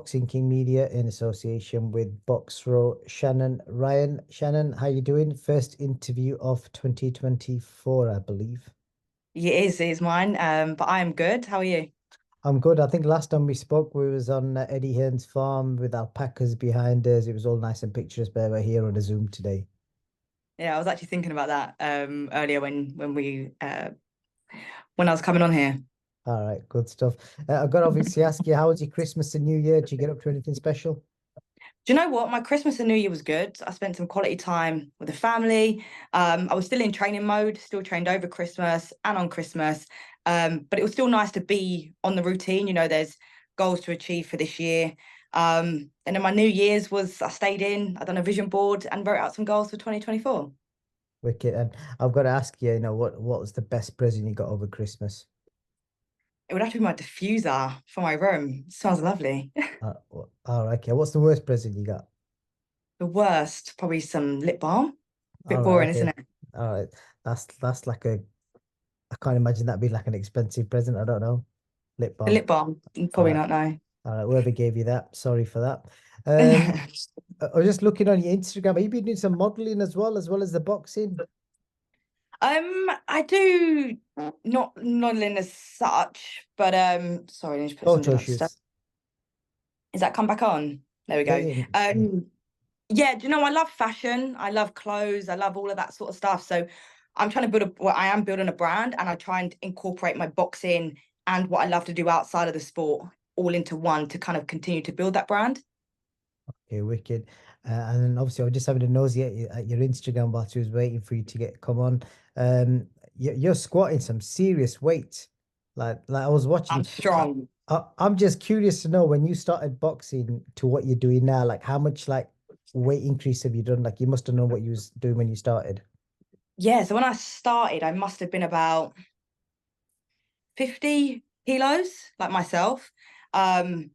Boxing King Media in association with Boxro Shannon Ryan. Shannon, how you doing? First interview of 2024, I believe. It is mine. But I am good. How are you? I'm good. I think last time we spoke, we was on Eddie Hearn's farm with alpacas behind us. It was all nice and picturesque, but we're here on a Zoom today. Yeah, I was actually thinking about that earlier when I was coming on here. All right, good stuff. I've got to obviously ask you, how was your Christmas and New Year? Did you get up to anything special? Do you know what? My Christmas and New Year was good. I spent some quality time with the family. I was still in training mode, still trained over Christmas and on Christmas. But it was still nice to be on the routine. There's goals to achieve for this year. And then my New Year's was I stayed in, I done a vision board and wrote out some goals for 2024. Wicked. And I've got to ask you, what was the best present you got over Christmas? It would have to be my diffuser for my room. It smells lovely. All right, okay. What's the worst present you got? The worst, probably some lip balm. All Bit right, boring, isn't okay. it? All right. That's like I can't imagine that being like an expensive present. I don't know. Lip The balm. lip balm, All probably right. not, no. All right. Whoever gave you that, sorry for that. Um, I was just looking on your Instagram. Have you been doing some modeling as well as the boxing? I do not modeling as such, but sorry, I need to put something Photo on stuff. shoots. Is that come back on? There we Yeah, go. yeah, yeah. Yeah, do you know, I love fashion, I love clothes, I love all of that sort of stuff. So I'm trying to I am building a brand, and I try and incorporate my boxing and what I love to do outside of the sport all into one to kind of continue to build that brand. Okay, wicked. And then obviously, I was just having a nosy at your Instagram whilst I was waiting for you to get come on. Um, you're squatting some serious weight. Like I was I'm watching. strong. I'm just curious to know when you started boxing to what you're doing now. Like, how much like weight increase have you done? Like, you must have known what you was doing when you started. Yeah, so when I started, I must have been about 50 kilos, like myself. Um,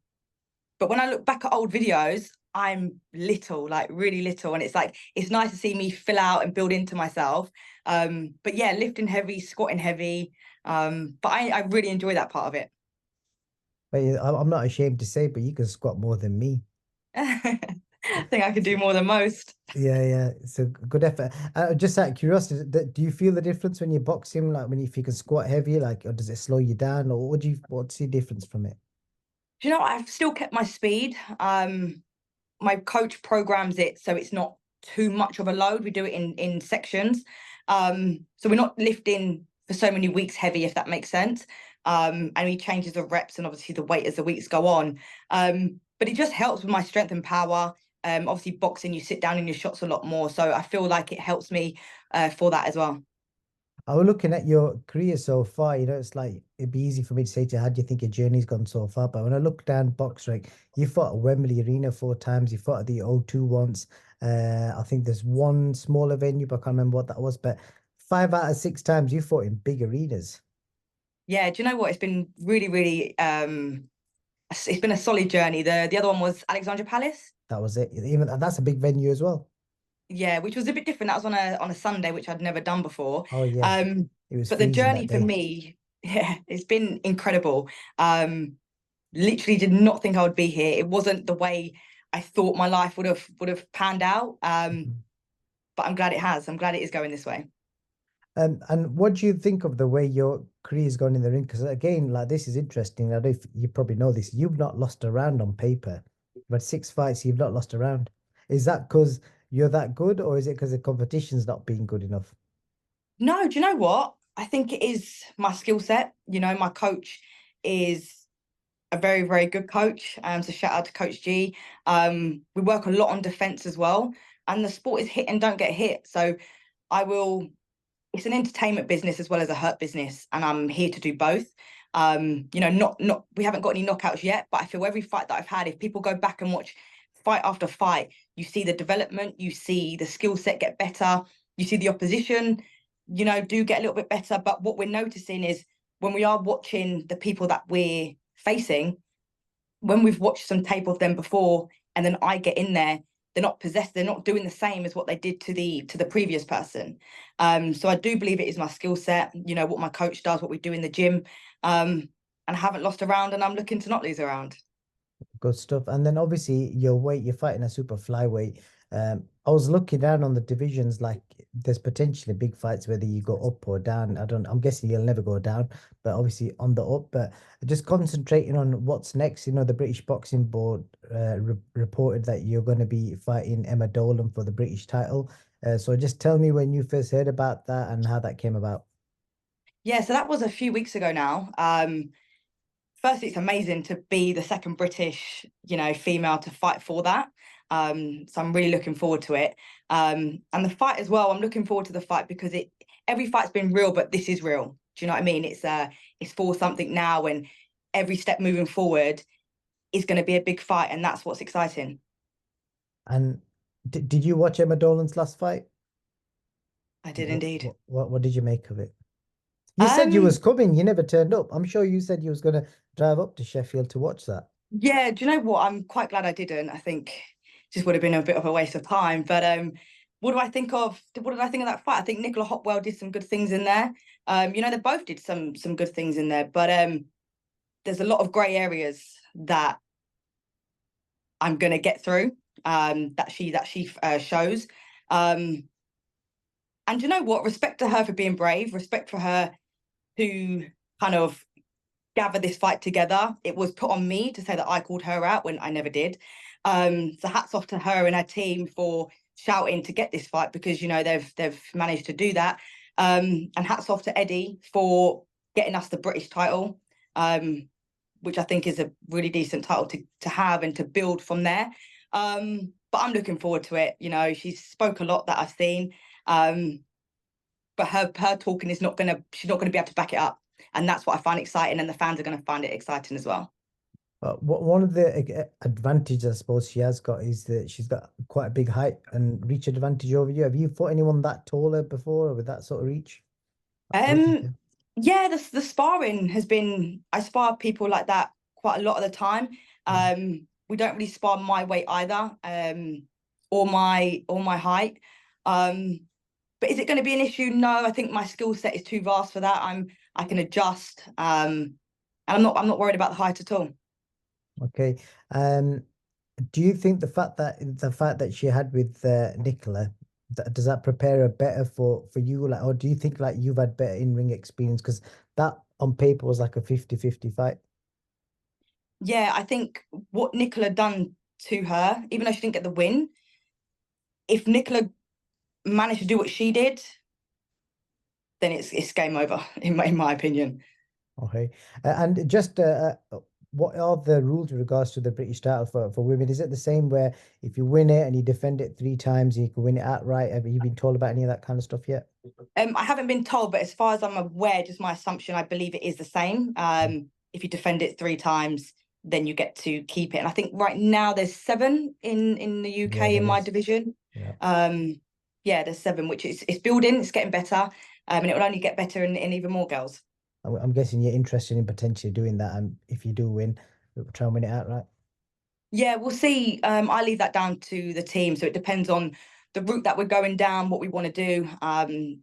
but when I look back at old videos, I'm little, like really little. And it's like, it's nice to see me fill out and build into myself. But yeah, lifting heavy, squatting heavy. But I really enjoy that part of it. But yeah, I'm not ashamed to say, but you can squat more than me. I think I could do So, more than most. yeah, yeah, it's a good effort. Just out of curiosity, do you feel the difference when you're boxing? Like, when if you can squat heavy, like, or does it slow you down, or what's the difference from it? Do you know, I've still kept my speed. My coach programs it so it's not too much of a load. We do it in sections. So we're not lifting for so many weeks heavy, if that makes sense. And he changes the reps and obviously the weight as the weeks go on. But it just helps with my strength and power. Obviously boxing, you sit down in your shots a lot more. So I feel like it helps me for that as well. I was looking at your career so far, it's like it'd be easy for me to say to you, how do you think your journey's gone so far? But when I look down box rank, you fought at Wembley Arena 4 times, you fought at the O2 once. I think there's one smaller venue, but I can't remember what that was. But 5 out of 6 times you fought in big arenas. Yeah, do you know what? It's been really, really it's been a solid journey. The other one was Alexandra Palace. That was it. Even that's a big venue as well. Yeah, which was a bit different. That was on a Sunday, which I'd never done before. Oh yeah, Um, it was but the freezing that journey for day. me, yeah, it's been incredible. Literally did not think I would be here. It wasn't the way I thought my life would have panned out. Mhm. But I'm glad it has. I'm glad it is going this way. And what do you think of the way your career's gone in the ring? Because again, like, this is interesting. I don't know if you probably know this. You've not lost a round on paper, but 6 fights, you've not lost a round. Is that because you're that good, or is it because the competition's not being good enough? No, do you know what? I think it is my skill set. My coach is a very, very good coach. So shout out to Coach G. We work a lot on defense as well. And the sport is hit and don't get hit. So I will, it's an entertainment business as well as a hurt business. And I'm here to do both. Not we haven't got any knockouts yet, but I feel every fight that I've had, if people go back and watch fight after fight, you see the development, you see the skill set get better, you see the opposition, do get a little bit better. But what we're noticing is when we are watching the people that we're facing, when we've watched some tape of them before and then I get in there, they're not possessed, they're not doing the same as what they did to the previous person. So I do believe it is my skill set, what my coach does, what we do in the gym. And I haven't lost a round and I'm looking to not lose a round. Good stuff. And then obviously your weight, you're fighting a super flyweight. I was looking down on the divisions, like there's potentially big fights whether you go up or down. I'm guessing you'll never go down, but obviously on the up. But just concentrating on what's next, the British Boxing Board re reported that you're going to be fighting Emma Dolan for the British title. So just tell me when you first heard about that and how that came about. Yeah, so that was a few weeks ago now. Firstly, it's amazing to be the second British, female to fight for that. So I'm really looking forward to it. And the fight as well, I'm looking forward to the fight because every fight's been real, but this is real. Do you know what I mean? It's for something now, and every step moving forward is going to be a big fight, and that's what's exciting. And did you watch Emma Dolan's last fight? I did indeed. What did you make of it? You said you was Um, coming, you never turned up. I'm sure you said you was gonna drive up to Sheffield to watch that. yeah, do you know what? I'm quite glad I didn't. I think just would have been a bit of a waste of time. But what do I think of? What did I think of that fight? I think Nicola Hopwell did some good things in there. They both did some good things in there, but there's a lot of grey areas that I'm gonna get through. That she shows. Um, and you know what? Respect to her for being brave. Respect for her to kind of gather this fight together. It was put on me to say that I called her out when I never did. So hats off to her and her team for shouting to get this fight because they've managed to do that. And hats off to Eddie for getting us the British title, which I think is a really decent title to have and to build from there. But I'm looking forward to it. She spoke a lot that I've seen. But her talking she's not gonna be able to back it up. And that's what I find exciting, and the fans are gonna find it exciting as well. One of the advantages I suppose she has got is that she's got quite a big height and reach advantage over you. Have you fought anyone that taller before or with that sort of reach? What do you Um, think? yeah, the sparring has been I spar people like that quite a lot of the time. Yeah. We don't really spar my weight either, or my height. Um, but is it going to be an issue? No, I think my skill set is too vast for that. I can adjust. And I'm not worried about the height at all. Okay. Um, do you think the fact that she had with Nicola, does that prepare her better for you? Like, or do you think like you've had better in-ring experience? Because that on paper was like a 50-50 fight. Yeah, I think what Nicola done to her, even though she didn't get the win, if Nicola managed to do what she did, then it's game over in my opinion. Okay. And just what are the rules with regards to the British title for women? Is it the same where if you win it and you defend it 3 times, you can win it outright? Have you been told about any of that kind of stuff yet? I haven't been told, but as far as I'm aware, just my assumption, I believe it is the same. Mm. If you defend it 3 times, then you get to keep it. And I think right now there's seven in the Yeah, UK in there my is. division. Yeah. Um, yeah, there's seven, which is it's building, it's getting better, and it will only get better in even more girls. I'm guessing you're interested in potentially doing that, and if you do win, try and win it outright. Yeah, we'll see. I leave that down to the team, so it depends on the route that we're going down, what we want to do.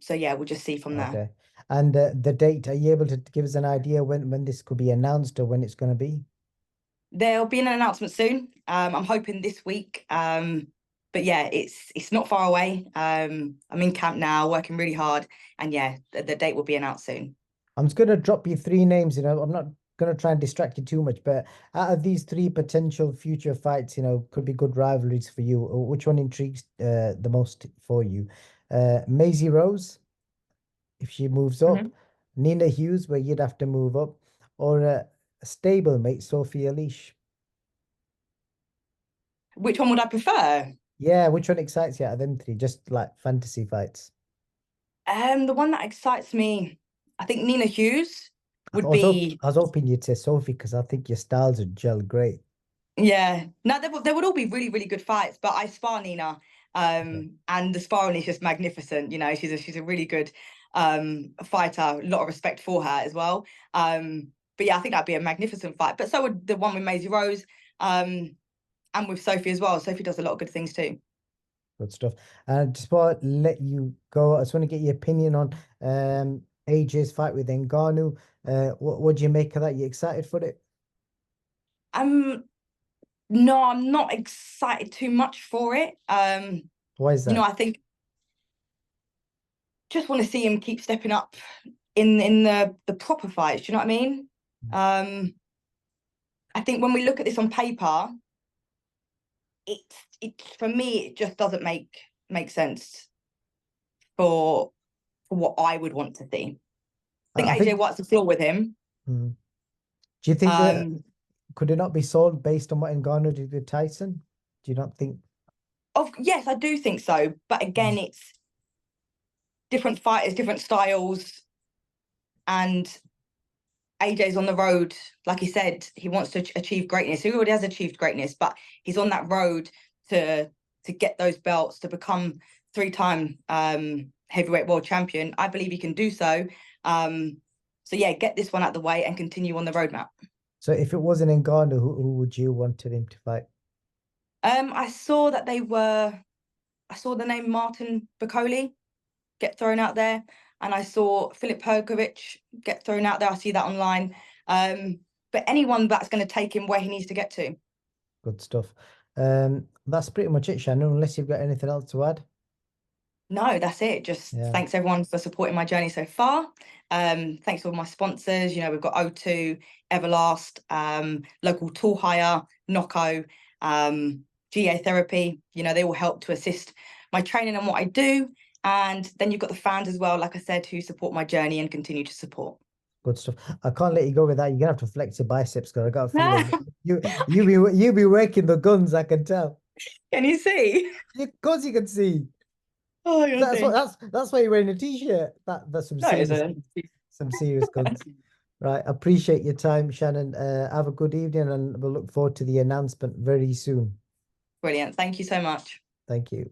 So yeah, we'll just see from there. Okay. And the date, are you able to give us an idea when this could be announced or when it's going to be? There'll be an announcement soon. I'm hoping this week. But yeah, it's not far away. I'm in camp now, working really hard, and yeah, the date will be announced soon. I'm just going to drop you 3 names. I'm not going to try and distract you too much, but out of these 3 potential future fights, could be good rivalries for you. Which one intrigues the most for you? Maisie Rose, if she moves up, Mhm. Nina Hughes, where you'd have to move up, or a stablemate, Sophia Leash. Which one would I prefer? Yeah, which one excites you out of them 3? Just like fantasy fights. The one that excites me, I think Nina Hughes I would was hope be. I was hoping you'd say Sophie because I think your styles would gel great. Yeah, no, they would all be really, really good fights, but I spar Nina, Okay, and the sparring is just magnificent. She's a really good fighter. A lot of respect for her as well. But yeah, I think that'd be a magnificent fight. But so would the one with Maisie Rose, and with Sophie as well. Sophie does a lot of good things too. good stuff. And just before I let you go, I just want to get your opinion on AJ's fight with Ngannou. What do you make of that? You excited for it? Um, No, I'm not excited too much for it. Why is that? I think just want to see him keep stepping up in the proper fights. Do you know what I mean? I think when we look at this on paper, it for me it just doesn't make sense for what I would want to see. I think AJ White's the floor with him. Do you think that could it not be sold based on what Ngannou did with Tyson? Do you not think? Yes, I do think so. But again, it's different fighters, different styles, and AJ's on the road. Like he said, he wants to achieve greatness. He already has achieved greatness, but he's on that road to get those belts, to become 3-time heavyweight world champion. I believe he can do so. So yeah, get this one out of the way and continue on the roadmap. So if it wasn't Ngannou, who would you want him to fight? I saw the name Martin Bakole get thrown out there, and I saw Filip Hrgović get thrown out there. I see that online. But anyone that's going to take him where he needs to get to. Good stuff. That's pretty much it, Shannon, unless you've got anything else to add. No, that's it. Just thanks everyone for supporting my journey so far. Thanks to all my sponsors. We've got O2, Everlast, local tool hire, Nocco, GA therapy. They all help to assist my training and what I do. And then you've got the fans as well, like I said, who support my journey and continue to support. Good stuff. I can't let you go with that. You're gonna have to flex your biceps, girl. I got a feeling you be working the guns. I can tell. Can you see? Of course you can see. Oh, that's why you're wearing a t-shirt. That's some serious guns. Right. Appreciate your time, Shannon. Have a good evening, and we'll look forward to the announcement very soon. Brilliant. Thank you so much. Thank you.